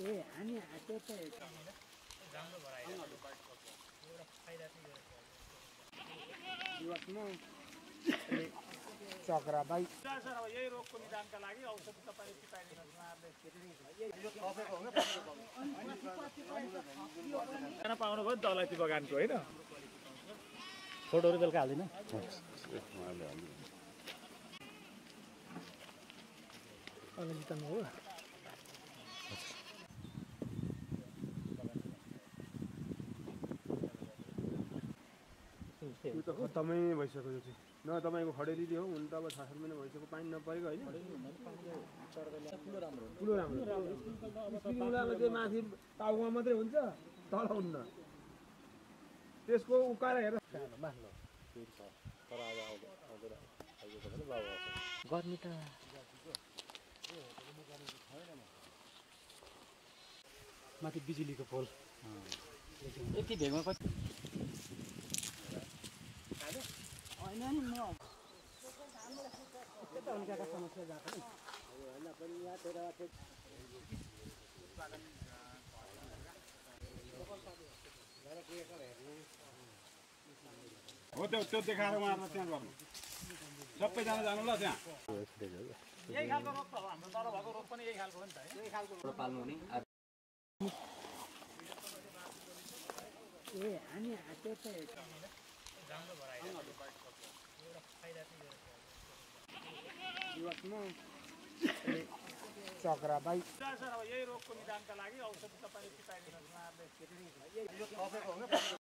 ए हामी त्यो त राम्रो भराइरहेको एउटा फाइदा चाहिँ दिवसमा चक्रा बाई सर अब यही रोगको निदानका लागि औषधि तपाईँले सिकाइदिनुहोस् उहाँहरूले पाउनुभयो नि तलैती बगानको होइन फोटोहरू बेलुका हाल्दिनँ अलि जिताउनु हो यो त खत्तमै भइसक्यो यो चाहिँ न तपाईँको खडेरी हो हुन त अब 6-7 महिना भइसक्यो पानी नपरेको होइन ठुलो राम्रो स्प्रिङलामा चाहिँ माथि टाउकोमा मात्रै हुन्छ तल हुन्न त्यसको उकाएर हेर गर्मी त माथि बिजुलीको पोल यति भेगमा कति होइन नि म यता उनका समस्या जान्छ नि होइन पनि यहाँ तेरा हो त्यो देखाएर उहाँहरूलाई त्यहाँ गर्नु सबैजना जानु ल त्यहाँ यही खालको रोग त हो हाम्रो तल भएको रोग पनि यही खालको हो नि त यही खालको पाल्नु नि ए हामी त्यो त राम्रो भराइरहेको एउटा फाइदा चाहिँ दिवसमा चक्रा बाई सर अब यही रोगको निदानका लागि औषधि तपाईँले सिकाइदिनुहोस् उहाँहरूले